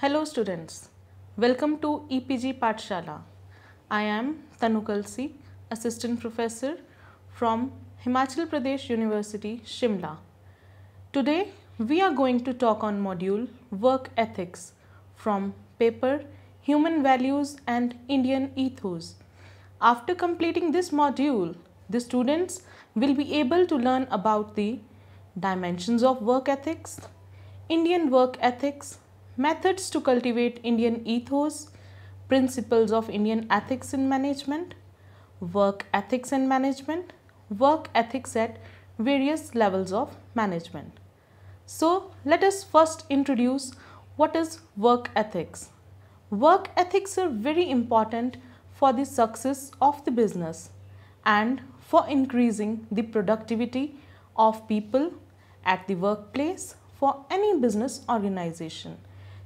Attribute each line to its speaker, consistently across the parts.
Speaker 1: Hello students, welcome to EPG Pathshala. I am Tanu Kalsi, Assistant Professor from Himachal Pradesh University, Shimla. Today we are going to talk on module Work Ethics from paper Human Values and Indian Ethos. After completing this module, the students will be able to learn about the dimensions of work ethics, Indian work ethics, methods to cultivate Indian ethos, principles of Indian ethics in management, work ethics and management, work ethics at various levels of management. So, let us first introduce what is work ethics. Work ethics are very important for the success of the business and for increasing the productivity of people at the workplace for any business organization.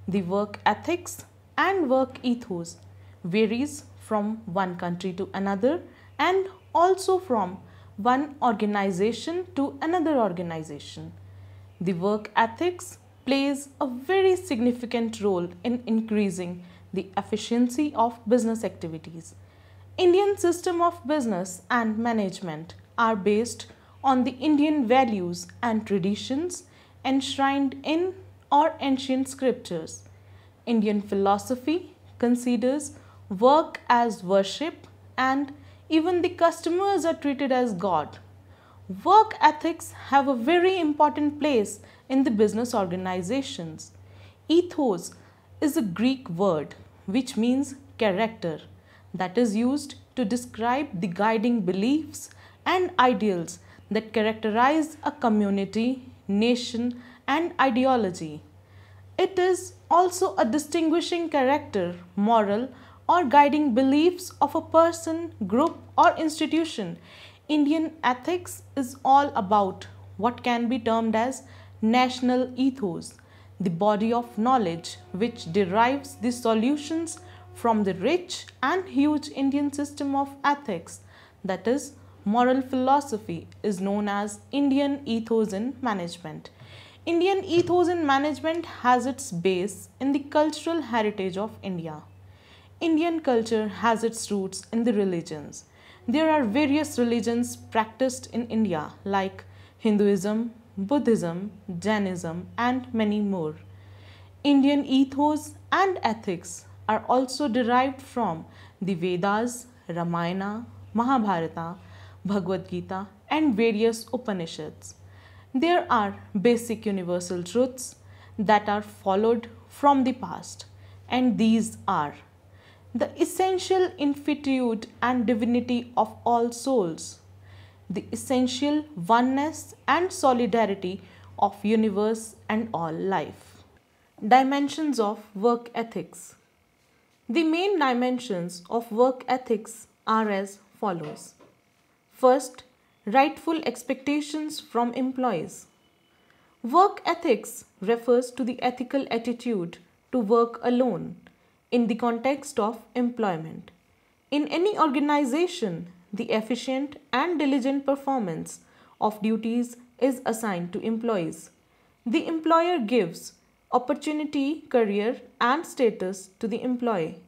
Speaker 1: The work ethics and work ethos varies from one country to another and also from one organization to another organization. The work ethics plays a very significant role in increasing the efficiency of business activities. Indian system of business and management are based on the Indian values and traditions enshrined in or ancient scriptures. Indian philosophy considers work as worship and even the customers are treated as God. Work ethics have a very important place in the business organizations. Ethos is a Greek word which means character that is used to describe the guiding beliefs and ideals that characterize a community, nation, and ideology. It is also a distinguishing character, moral, or guiding beliefs of a person, group, or institution. Indian ethics is all about what can be termed as national ethos, the body of knowledge which derives the solutions from the rich and huge Indian system of ethics, that is, moral philosophy, is known as Indian ethos in management. Indian ethos in management has its base in the cultural heritage of India. Indian culture has its roots in the religions. There are various religions practiced in India like Hinduism, Buddhism, Jainism, and many more. Indian ethos and ethics are also derived from the Vedas, Ramayana, Mahabharata, Bhagavad Gita, and various Upanishads. There are basic universal truths that are followed from the past, and these are the essential infinitude and divinity of all souls, the essential oneness and solidarity of universe and all life. Dimensions of work ethics. The main dimensions of work ethics are as follows. First, rightful expectations from employees. Work ethics refers to the ethical attitude to work alone in the context of employment. In any organization, the efficient and diligent performance of duties is assigned to employees. The employer gives opportunity, career, and status to the employee.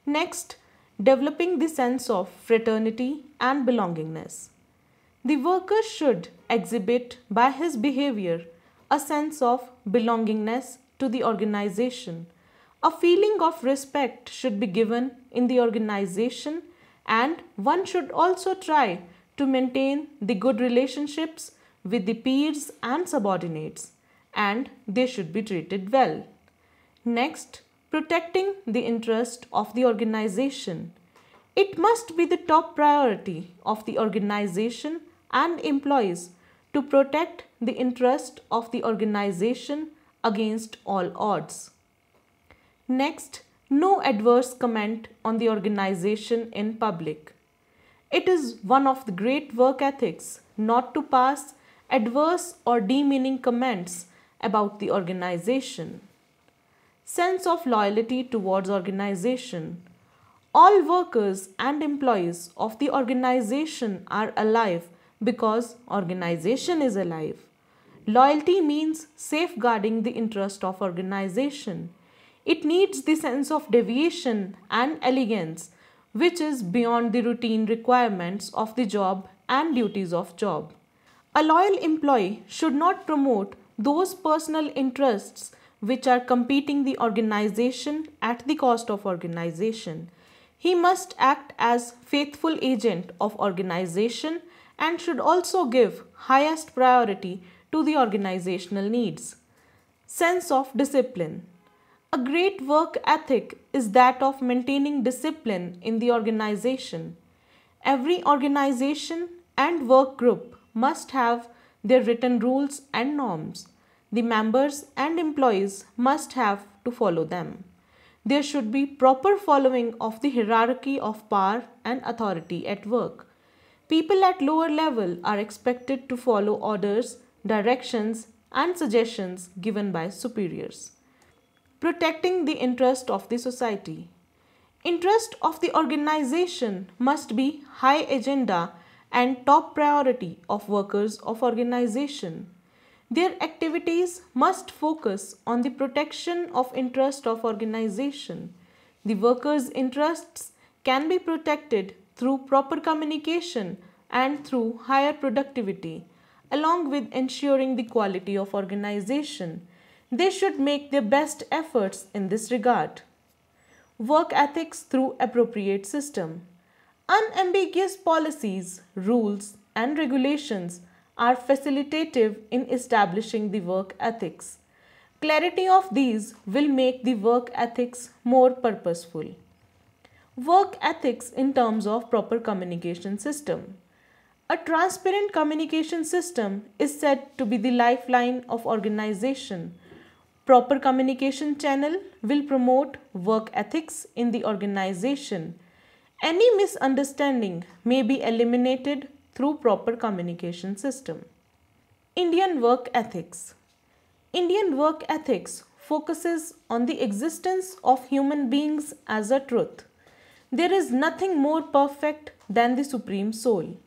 Speaker 1: Next, developing the sense of fraternity and belongingness. The worker should exhibit by his behavior a sense of belongingness to the organization. A feeling of respect should be given in the organization, and one should also try to maintain the good relationships with the peers and subordinates, and they should be treated well. Next, protecting the interest of the organization. It must be the top priority of the organization and employees to protect the interest of the organization against all odds. Next, no adverse comment on the organization in public. It is one of the great work ethics not to pass adverse or demeaning comments about the organization. Sense of loyalty towards organization. All workers and employees of the organization are alive because organization is alive. Loyalty means safeguarding the interest of organization. It needs the sense of deviation and elegance which is beyond the routine requirements of the job and duties of job. A loyal employee should not promote those personal interests which are competing the organization at the cost of organization. He must act as faithful agent of organization and should also give highest priority to the organizational needs. Sense of discipline. A great work ethic is that of maintaining discipline in the organization. Every organization and work group must have their written rules and norms. The members and employees must have to follow them. There should be proper following of the hierarchy of power and authority at work. People at lower level are expected to follow orders, directions, and suggestions given by superiors. Protecting the interest of the society. Interest of the organization must be high agenda and top priority of workers of organization. Their activities must focus on the protection of interest of organization. The workers' interests can be protected through proper communication and through higher productivity, along with ensuring the quality of organization. They should make their best efforts in this regard. Work ethics through appropriate system. Unambiguous policies, rules, and regulations are facilitative in establishing the work ethics. Clarity of these will make the work ethics more purposeful. Work ethics in terms of proper communication system. A transparent communication system is said to be the lifeline of organization. Proper communication channel will promote work ethics in the organization. Any misunderstanding may be eliminated through proper communication system. Indian work ethics. Indian work ethics focuses on the existence of human beings as a truth. There is nothing more perfect than the Supreme Soul.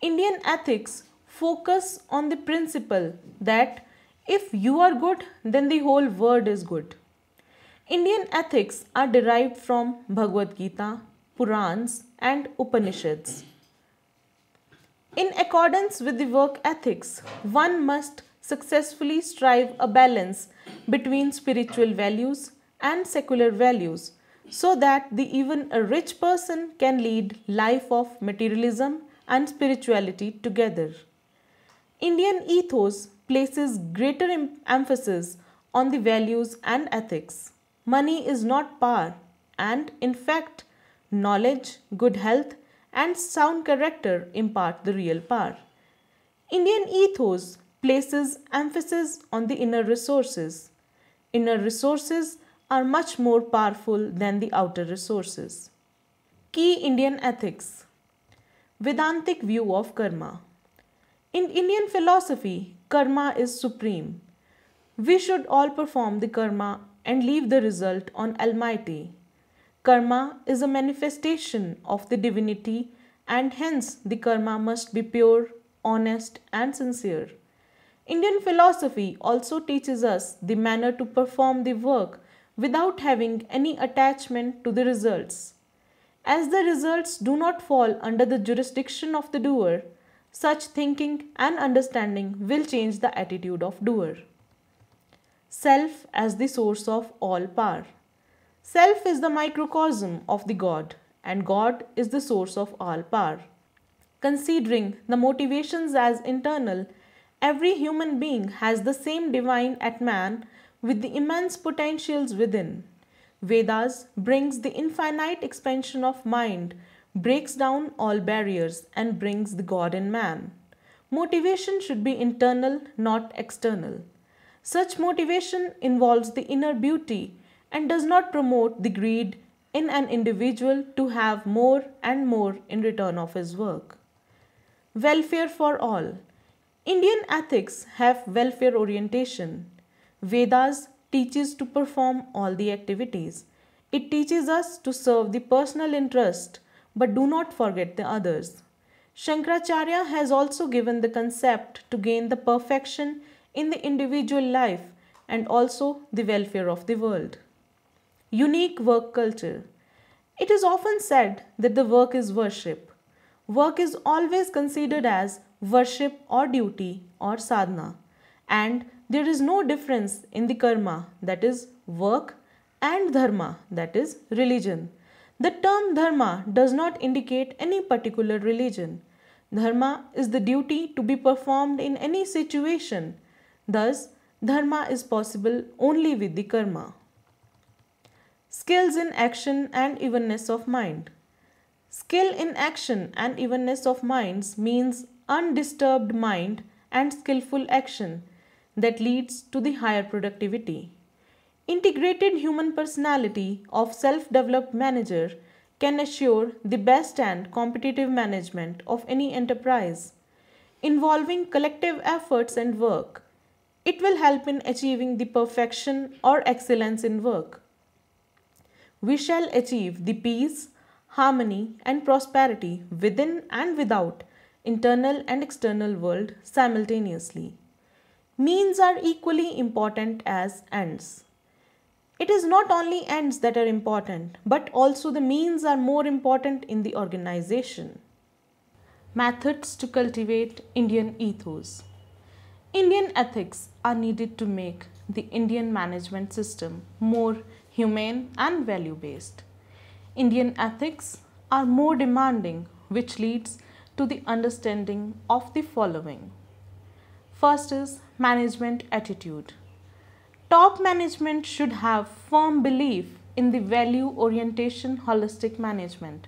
Speaker 1: Indian ethics focus on the principle that if you are good, then the whole world is good. Indian ethics are derived from Bhagavad Gita, Purans, and Upanishads. In accordance with the work ethics, one must successfully strive a balance between spiritual values and secular values so that even a rich person can lead life of materialism and spirituality together. Indian ethos places greater emphasis on the values and ethics. Money is not power, and in fact, knowledge, good health, and sound character impart the real power. Indian ethos places emphasis on the inner resources. Inner resources are much more powerful than the outer resources. Key Indian ethics. Vedantic view of karma. In Indian philosophy, karma is supreme. We should all perform the karma and leave the result on Almighty. Karma is a manifestation of the divinity and hence the karma must be pure, honest and sincere. Indian philosophy also teaches us the manner to perform the work without having any attachment to the results. As the results do not fall under the jurisdiction of the doer, such thinking and understanding will change the attitude of doer. Self as the source of all power. Self is the microcosm of the God, and God is the source of all power. Considering the motivations as internal, every human being has the same divine Atman with the immense potentials within. Vedas brings the infinite expansion of mind, breaks down all barriers and brings the God in man. Motivation should be internal, not external. Such motivation involves the inner beauty and does not promote the greed in an individual to have more and more in return of his work. Welfare for all. Indian ethics have welfare orientation. Vedas teaches to perform all the activities. It teaches us to serve the personal interest but do not forget the others. Shankaracharya has also given the concept to gain the perfection in the individual life and also the welfare of the world. Unique work culture. It is often said that the work is worship. Work is always considered as worship or duty or sadhana, and there is no difference in the karma, that is work, and dharma, that is religion. The term dharma does not indicate any particular religion. Dharma is the duty to be performed in any situation. Thus, dharma is possible only with the karma. Skills in action and evenness of mind. Skill in action and evenness of minds means undisturbed mind and skillful action that leads to the higher productivity. Integrated human personality of self-developed manager can assure the best and competitive management of any enterprise. Involving collective efforts and work, it will help in achieving the perfection or excellence in work. We shall achieve the peace, harmony and prosperity within and without internal and external world simultaneously. Means are equally important as ends. It is not only ends that are important, but also the means are more important in the organization. Methods to cultivate Indian ethos. Indian ethics are needed to make the Indian management system more humane and value-based. Indian ethics are more demanding, which leads to the understanding of the following. First is management attitude. Top management should have firm belief in the value orientation holistic management.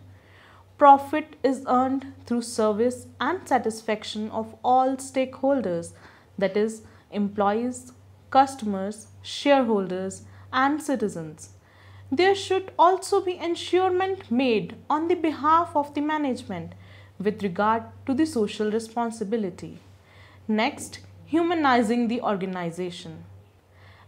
Speaker 1: Profit is earned through service and satisfaction of all stakeholders, that is, employees, customers, shareholders, and citizens. There should also be ensurement made on the behalf of the management with regard to the social responsibility. Next, humanizing the organization.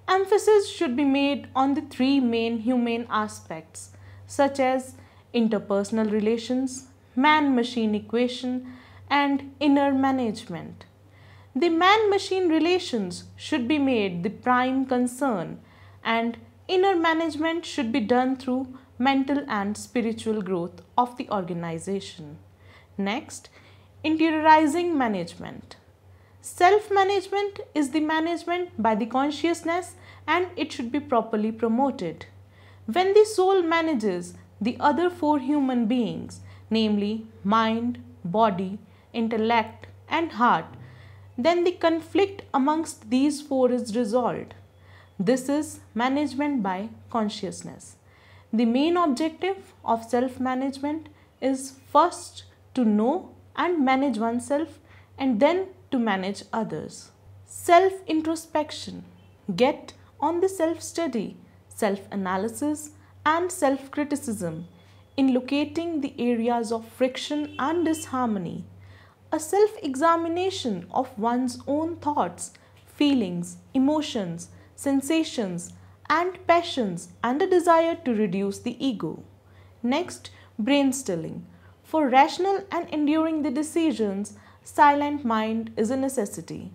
Speaker 1: Emphasis should be made on the three main humane aspects such as interpersonal relations, man-machine equation, and inner management. The man-machine relations should be made the prime concern, and inner management should be done through mental and spiritual growth of the organization. Next, interiorizing management. Self-management is the management by the consciousness and it should be properly promoted. When the soul manages the other four human beings, namely mind, body, intellect and heart, then the conflict amongst these four is resolved. This is management by consciousness. The main objective of self-management is first to know and manage oneself and then to manage others. Self-introspection. Get on the self-study, self-analysis and self-criticism in locating the areas of friction and disharmony. A self-examination of one's own thoughts, feelings, emotions, sensations and passions and a desire to reduce the ego. Next, brainstilling. For rational and enduring the decisions, silent mind is a necessity.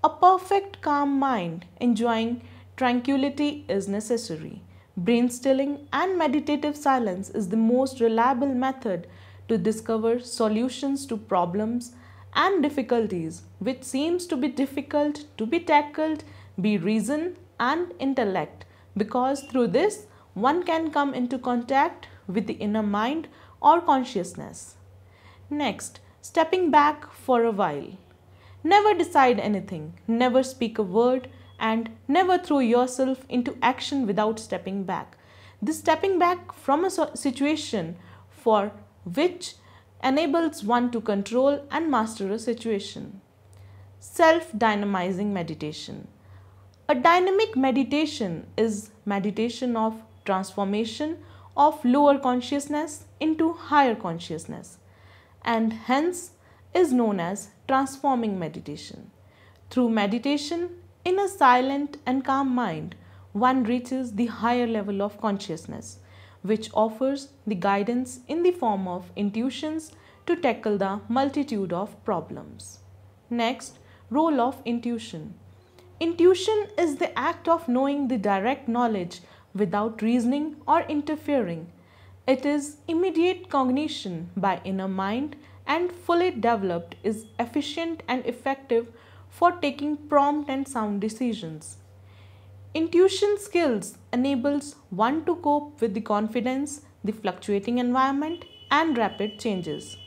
Speaker 1: A perfect calm mind enjoying tranquility is necessary. Brainstilling and meditative silence is the most reliable method to discover solutions to problems and difficulties which seems to be difficult to be tackled by reason and intellect, because through this one can come into contact with the inner mind or consciousness. Next, stepping back for a while. Never decide anything, never speak a word, and never throw yourself into action without stepping back. This stepping back from a situation for which enables one to control and master a situation. Self-dynamizing meditation. A dynamic meditation is meditation of transformation of lower consciousness into higher consciousness, and hence is known as transforming meditation. Through meditation, in a silent and calm mind, one reaches the higher level of consciousness, which offers the guidance in the form of intuitions to tackle the multitude of problems. Next, role of intuition. Intuition is the act of knowing the direct knowledge without reasoning or interfering. It is immediate cognition by inner mind and fully developed is efficient and effective for taking prompt and sound decisions. Intuition skills enables one to cope with the confidence, the fluctuating environment and rapid changes.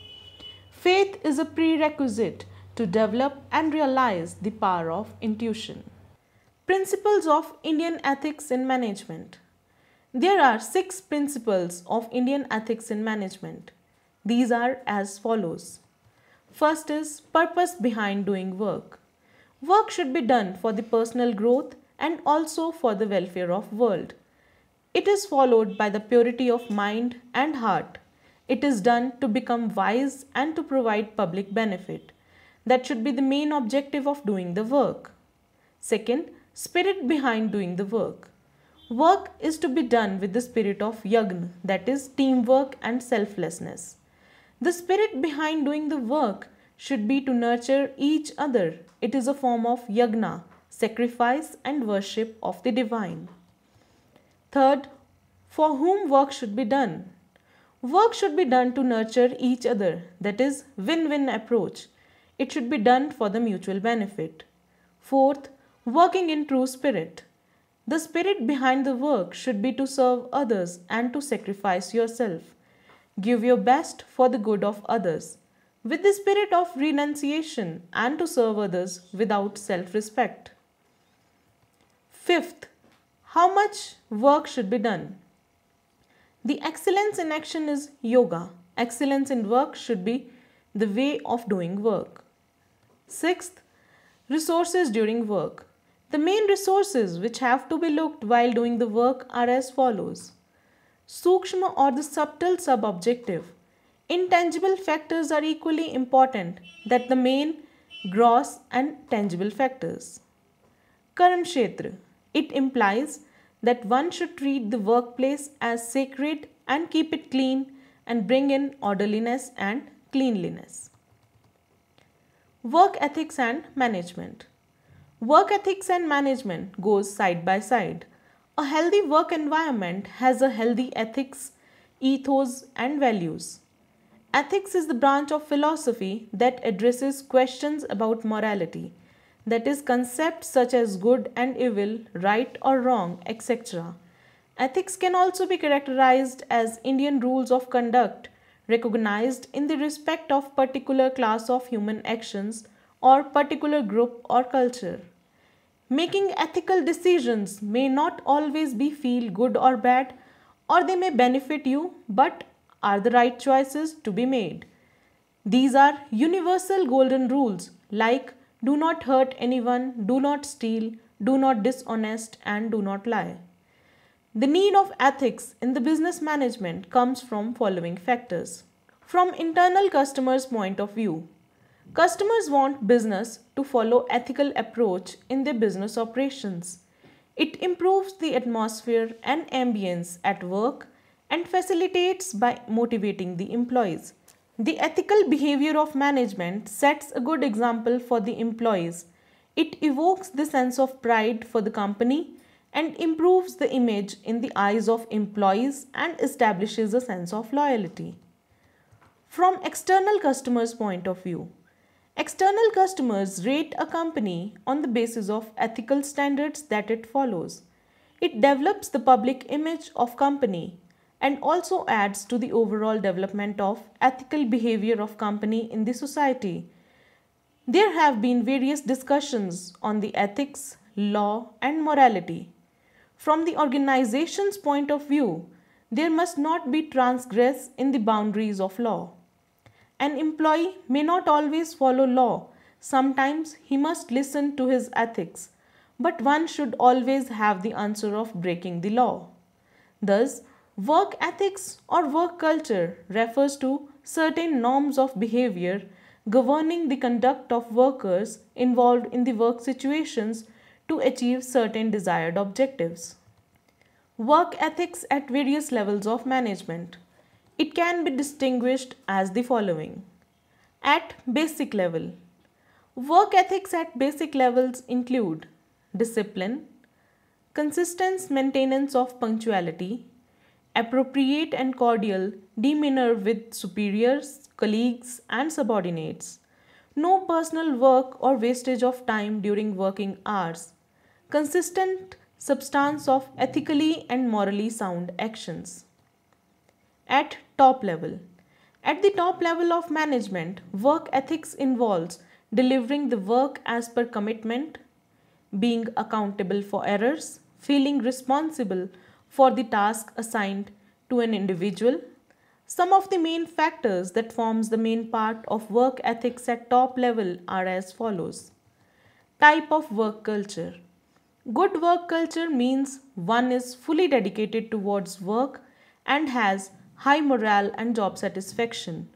Speaker 1: Faith is a prerequisite to develop and realize the power of intuition. Principles of Indian ethics in management. There are 6 principles of Indian ethics in management. These are as follows. First is purpose behind doing work. Work should be done for the personal growth and also for the welfare of world. It is followed by the purity of mind and heart. It is done to become wise and to provide public benefit. That should be the main objective of doing the work. Second, spirit behind doing the work. Work is to be done with the spirit of yagna, that is teamwork and selflessness. The spirit behind doing the work should be to nurture each other. It is a form of yagna, sacrifice and worship of the divine. Third, for whom work should be done. Work should be done to nurture each other, that is win-win approach. It should be done for the mutual benefit. Fourth, working in true spirit. The spirit behind the work should be to serve others and to sacrifice yourself. Give your best for the good of others, with the spirit of renunciation and to serve others without self-respect. Fifth, how much work should be done? The excellence in action is yoga. Excellence in work should be the way of doing work. Sixth, resources during work. The main resources which have to be looked while doing the work are as follows. Sukshma or the subtle sub-objective. Intangible factors are equally important that the main, gross and tangible factors. Karm Kshetra. It implies that one should treat the workplace as sacred and keep it clean and bring in orderliness and cleanliness. Work ethics and management. Work ethics and management goes side by side. A healthy work environment has a healthy ethics, ethos and values. Ethics is the branch of philosophy that addresses questions about morality, that is concepts such as good and evil, right or wrong, etc. Ethics can also be characterized as Indian rules of conduct recognized in the respect of particular class of human actions or particular group or culture. Making ethical decisions may not always be feel good or bad, or they may benefit you but are the right choices to be made. These are universal golden rules like do not hurt anyone, do not steal, do not dishonest and do not lie. The need of ethics in the business management comes from following factors. From internal customers' point of view, customers want business to follow ethical approach in their business operations. It improves the atmosphere and ambience at work and facilitates by motivating the employees. The ethical behavior of management sets a good example for the employees. It evokes the sense of pride for the company and improves the image in the eyes of employees and establishes a sense of loyalty. From external customers' point of view, external customers rate a company on the basis of ethical standards that it follows. It develops the public image of company and also adds to the overall development of ethical behavior of company in the society. There have been various discussions on the ethics, law and morality. From the organization's point of view, there must not be transgress in the boundaries of law. An employee may not always follow law. Sometimes he must listen to his ethics, but one should always have the answer of breaking the law. Thus, work ethics or work culture refers to certain norms of behavior governing the conduct of workers involved in the work situations to achieve certain desired objectives. Work ethics at various levels of management. It can be distinguished as the following. At basic level, work ethics at basic levels include discipline, consistent maintenance of punctuality, appropriate and cordial demeanor with superiors, colleagues, and subordinates, no personal work or wastage of time during working hours, consistent substance of ethically and morally sound actions. At top level. At the top level of management, work ethics involves delivering the work as per commitment, being accountable for errors, feeling responsible for the task assigned to an individual. Some of the main factors that forms the main part of work ethics at top level are as follows. Type of work culture. Good work culture means one is fully dedicated towards work and has high morale and job satisfaction.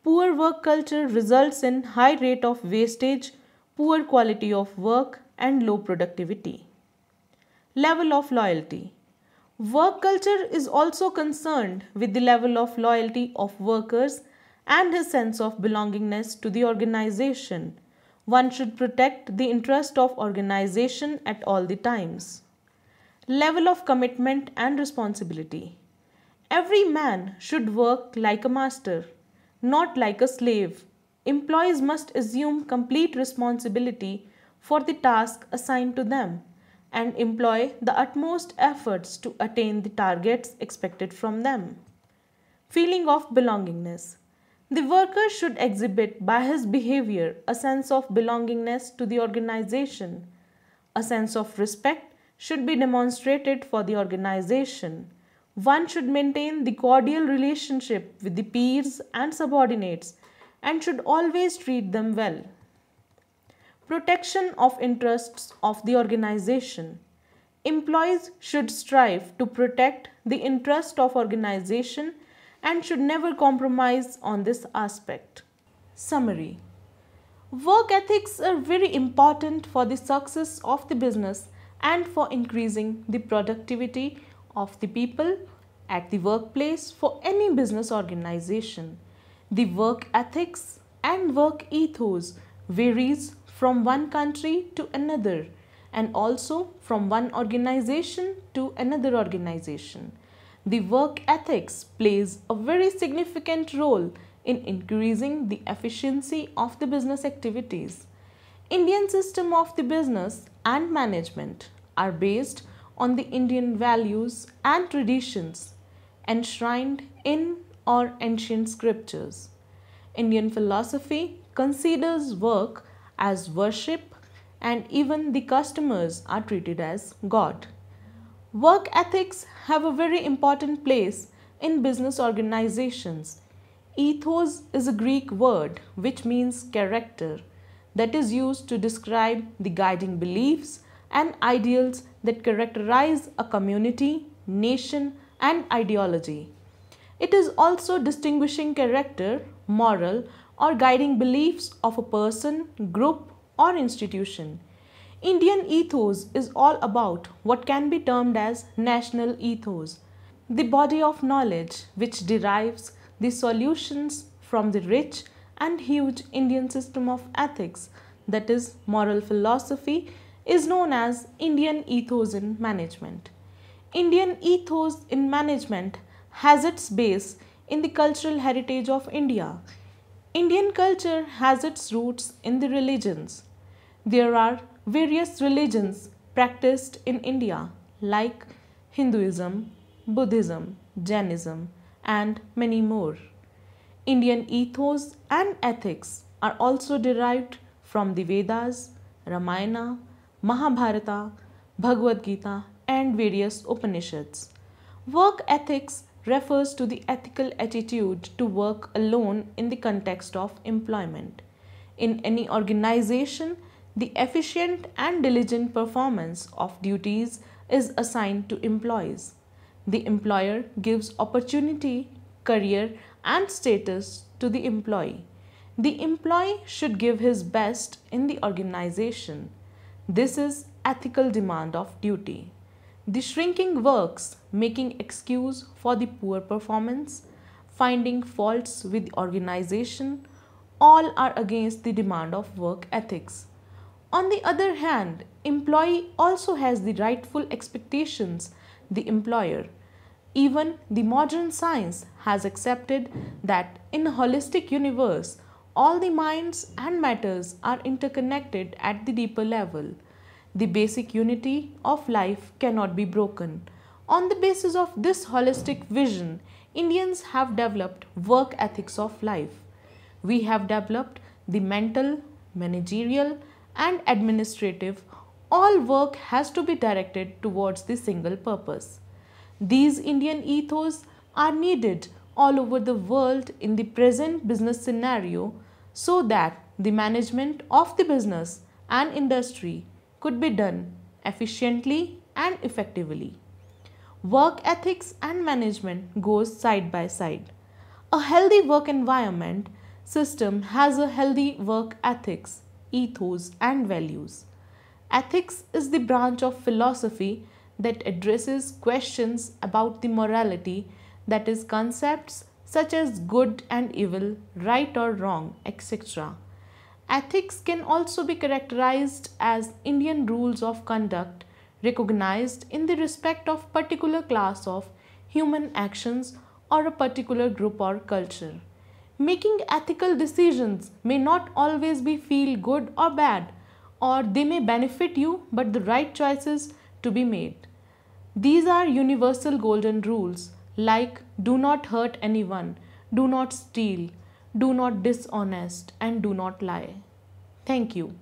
Speaker 1: Poor work culture results in high rate of wastage, poor quality of work and low productivity. Level of loyalty. Work culture is also concerned with the level of loyalty of workers and his sense of belongingness to the organization. One should protect the interest of organization at all the times. Level of commitment and responsibility. Every man should work like a master, not like a slave. Employees must assume complete responsibility for the task assigned to them and employ the utmost efforts to attain the targets expected from them. Feeling of belongingness. The worker should exhibit by his behavior a sense of belongingness to the organization. A sense of respect should be demonstrated for the organization. One should maintain the cordial relationship with the peers and subordinates and should always treat them well. Protection of interests of the organization. Employees should strive to protect the interest of organization and should never compromise on this aspect. Summary. Work ethics are very important for the success of the business and for increasing the productivity of the people at the workplace for any business organization. The work ethics and work ethos varies from one country to another and also from one organization to another organization. The work ethics plays a very significant role in increasing the efficiency of the business activities. Indian system of the business and management are based on the Indian values and traditions enshrined in our ancient scriptures. Indian philosophy considers work as worship and even the customers are treated as God. Work ethics have a very important place in business organizations. Ethos is a Greek word which means character that is used to describe the guiding beliefs and ideals that characterize a community, nation, and ideology. It is also distinguishing character, moral, or guiding beliefs of a person, group, or institution. Indian ethos is all about what can be termed as national ethos, the body of knowledge which derives the solutions from the rich and huge Indian system of ethics, that is, moral philosophy, is known as Indian ethos in management. Indian ethos in management has its base in the cultural heritage of India. Indian culture has its roots in the religions. There are various religions practiced in India like Hinduism, Buddhism, Jainism, and many more. Indian ethos and ethics are also derived from the Vedas, Ramayana, Mahabharata, Bhagavad Gita, and various Upanishads. Work ethics refers to the ethical attitude to work alone in the context of employment. In any organization, the efficient and diligent performance of duties is assigned to employees. The employer gives opportunity, career, and status to the employee. The employee should give his best in the organization. This is ethical demand of duty. The shrinking works, making excuse for the poor performance, finding faults with the organization, all are against the demand of work ethics. On the other hand, employee also has the rightful expectations the employer. Even the modern science has accepted that in a holistic universe, all the minds and matters are interconnected at the deeper level. The basic unity of life cannot be broken. On the basis of this holistic vision, Indians have developed work ethics of life. We have developed the mental, managerial, and administrative. All work has to be directed towards the single purpose. These Indian ethos are needed all over the world in the present business scenario so that the management of the business and industry could be done efficiently and effectively. Work ethics and management goes side by side. A healthy work environment system has a healthy work ethics, ethos and values. Ethics is the branch of philosophy that addresses questions about the morality, that is, concepts such as good and evil, right or wrong, etc. Ethics can also be characterized as Indian rules of conduct recognized in the respect of particular class of human actions or a particular group or culture. Making ethical decisions may not always be feel good or bad, or they may benefit you, but the right choices to be made. These are universal golden rules like do not hurt anyone, do not steal, do not dishonest, and do not lie. Thank you.